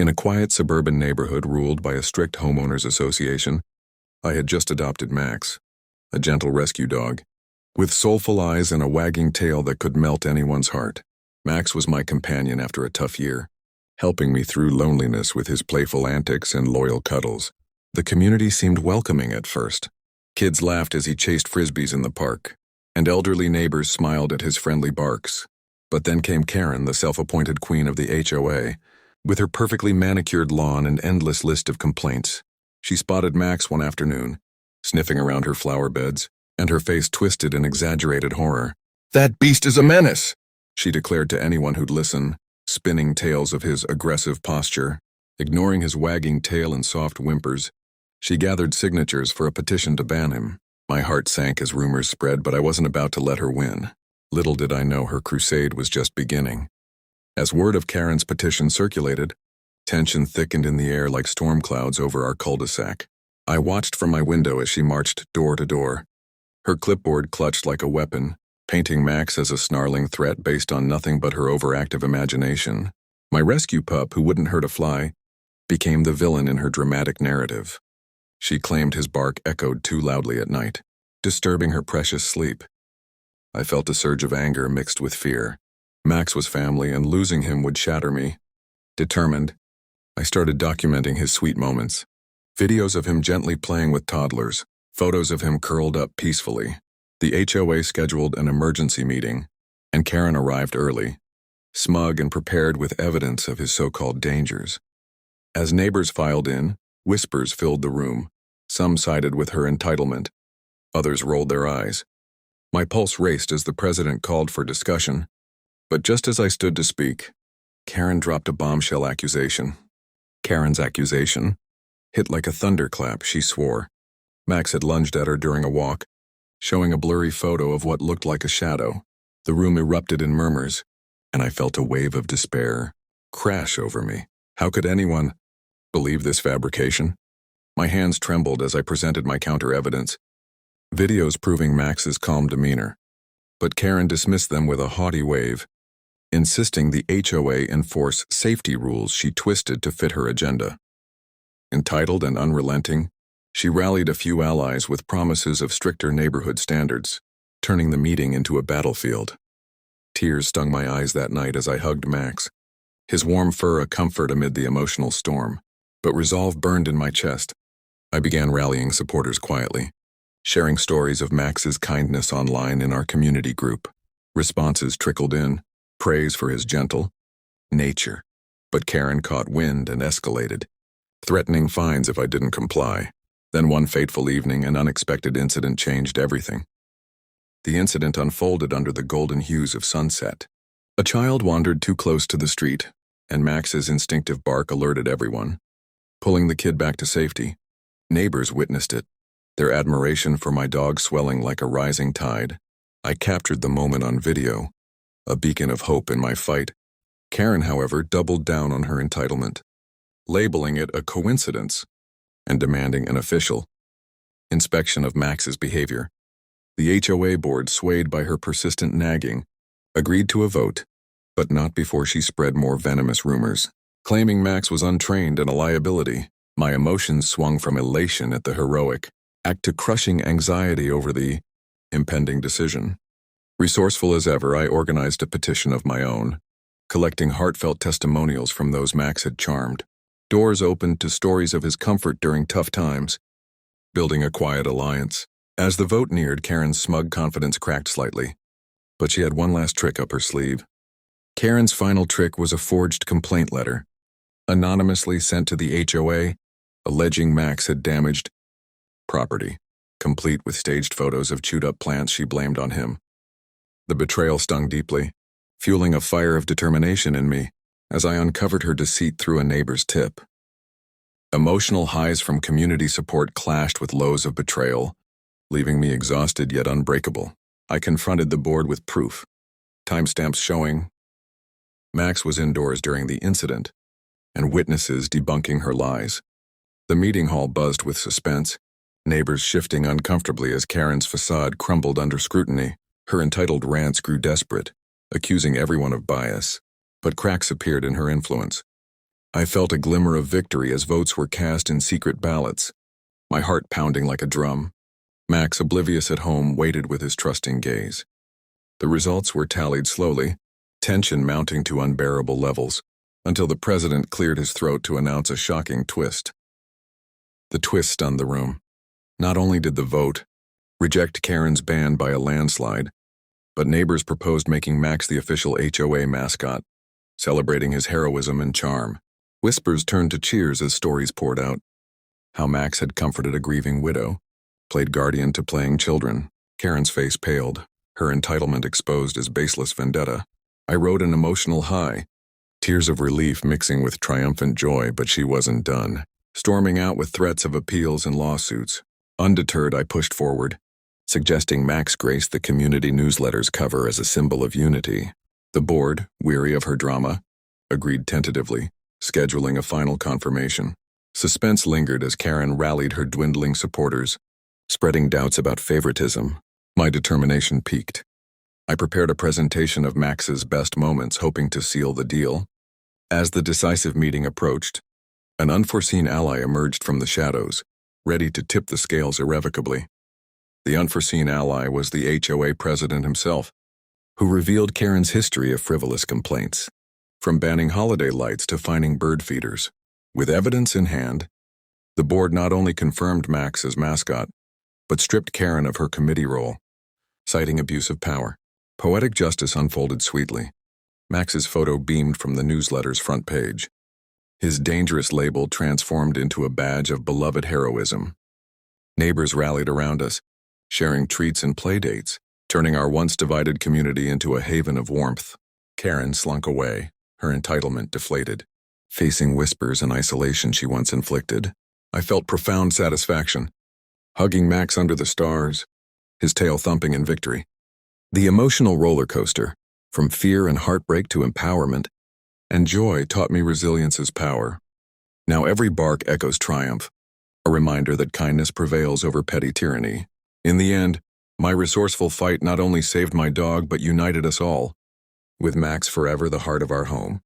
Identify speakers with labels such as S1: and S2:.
S1: In a quiet suburban neighborhood ruled by a strict homeowners association, I had just adopted Max, a gentle rescue dog. With soulful eyes and a wagging tail that could melt anyone's heart, Max was my companion after a tough year, helping me through loneliness with his playful antics and loyal cuddles. The community seemed welcoming at first. Kids laughed as he chased frisbees in the park, and elderly neighbors smiled at his friendly barks. But then came Karen, the self-appointed queen of the HOA, with her perfectly manicured lawn and endless list of complaints. She spotted Max one afternoon, sniffing around her flower beds, and her face twisted in exaggerated horror. "That beast is a menace," she declared to anyone who'd listen, spinning tales of his aggressive posture. Ignoring his wagging tail and soft whimpers, she gathered signatures for a petition to ban him. My heart sank as rumors spread, but I wasn't about to let her win. Little did I know her crusade was just beginning. As word of Karen's petition circulated, tension thickened in the air like storm clouds over our cul-de-sac. I watched from my window as she marched door to door, her clipboard clutched like a weapon, painting Max as a snarling threat based on nothing but her overactive imagination. My rescue pup, who wouldn't hurt a fly, became the villain in her dramatic narrative. She claimed his bark echoed too loudly at night, disturbing her precious sleep. I felt a surge of anger mixed with fear. Max was family, and losing him would shatter me. Determined, I started documenting his sweet moments. Videos of him gently playing with toddlers, photos of him curled up peacefully. The HOA scheduled an emergency meeting, and Karen arrived early, smug and prepared with evidence of his so-called dangers. As neighbors filed in, whispers filled the room. Some sided with her entitlement. Others rolled their eyes. My pulse raced as the president called for discussion. But just as I stood to speak, Karen dropped a bombshell accusation. Karen's accusation hit like a thunderclap, she swore. Max had lunged at her during a walk, showing a blurry photo of what looked like a shadow. The room erupted in murmurs, and I felt a wave of despair crash over me. How could anyone believe this fabrication? My hands trembled as I presented my counter-evidence, videos proving Max's calm demeanor. But Karen dismissed them with a haughty wave, insisting the HOA enforce safety rules she twisted to fit her agenda. Entitled and unrelenting, she rallied a few allies with promises of stricter neighborhood standards, turning the meeting into a battlefield. Tears stung my eyes that night as I hugged Max, his warm fur a comfort amid the emotional storm. But resolve burned in my chest. I began rallying supporters quietly, sharing stories of Max's kindness online in our community group. Responses trickled in, praise for his gentle nature. But Karen caught wind and escalated, threatening fines if I didn't comply. Then one fateful evening, an unexpected incident changed everything. The incident unfolded under the golden hues of sunset. A child wandered too close to the street, and Max's instinctive bark alerted everyone, pulling the kid back to safety. Neighbors witnessed it, their admiration for my dog swelling like a rising tide. I captured the moment on video, a beacon of hope in my fight. Karen, however, doubled down on her entitlement, labeling it a coincidence and demanding an official inspection of Max's behavior. The HOA board, swayed by her persistent nagging, agreed to a vote, but not before she spread more venomous rumors, claiming Max was untrained and a liability. My emotions swung from elation at the heroic act to crushing anxiety over the impending decision. Resourceful as ever, I organized a petition of my own, collecting heartfelt testimonials from those Max had charmed. Doors opened to stories of his comfort during tough times, building a quiet alliance. As the vote neared, Karen's smug confidence cracked slightly, but she had one last trick up her sleeve. Karen's final trick was a forged complaint letter, anonymously sent to the HOA, alleging Max had damaged property, complete with staged photos of chewed-up plants she blamed on him. The betrayal stung deeply, fueling a fire of determination in me as I uncovered her deceit through a neighbor's tip. Emotional highs from community support clashed with lows of betrayal, leaving me exhausted yet unbreakable. I confronted the board with proof, timestamps showing Max was indoors during the incident, and witnesses debunking her lies. The meeting hall buzzed with suspense, neighbors shifting uncomfortably as Karen's facade crumbled under scrutiny. Her entitled rants grew desperate, accusing everyone of bias, but cracks appeared in her influence. I felt a glimmer of victory as votes were cast in secret ballots, my heart pounding like a drum. Max, oblivious at home, waited with his trusting gaze. The results were tallied slowly, tension mounting to unbearable levels, until the president cleared his throat to announce a shocking twist. The twist stunned the room. Not only did the vote reject Karen's ban by a landslide, but neighbors proposed making Max the official HOA mascot, celebrating his heroism and charm. Whispers turned to cheers as stories poured out. How Max had comforted a grieving widow, played guardian to playing children. Karen's face paled, her entitlement exposed as baseless vendetta. I rode an emotional high, tears of relief mixing with triumphant joy, but she wasn't done, storming out with threats of appeals and lawsuits. Undeterred, I pushed forward, suggesting Max grace the community newsletter's cover as a symbol of unity. The board, weary of her drama, agreed tentatively, scheduling a final confirmation. Suspense lingered as Karen rallied her dwindling supporters, spreading doubts about favoritism. My determination peaked. I prepared a presentation of Max's best moments, hoping to seal the deal. As the decisive meeting approached, an unforeseen ally emerged from the shadows, ready to tip the scales irrevocably. The unforeseen ally was the HOA president himself, who revealed Karen's history of frivolous complaints, from banning holiday lights to fining bird feeders. With evidence in hand, the board not only confirmed Max as mascot, but stripped Karen of her committee role, citing abuse of power. Poetic justice unfolded sweetly. Max's photo beamed from the newsletter's front page, his dangerous label transformed into a badge of beloved heroism. Neighbors rallied around us, sharing treats and playdates, turning our once divided community into a haven of warmth. Karen slunk away, her entitlement deflated. Facing whispers and isolation she once inflicted, I felt profound satisfaction, hugging Max under the stars, his tail thumping in victory. The emotional roller coaster, from fear and heartbreak to empowerment and joy, taught me resilience's power. Now every bark echoes triumph, a reminder that kindness prevails over petty tyranny. In the end, my resourceful fight not only saved my dog but united us all, with Max forever the heart of our home.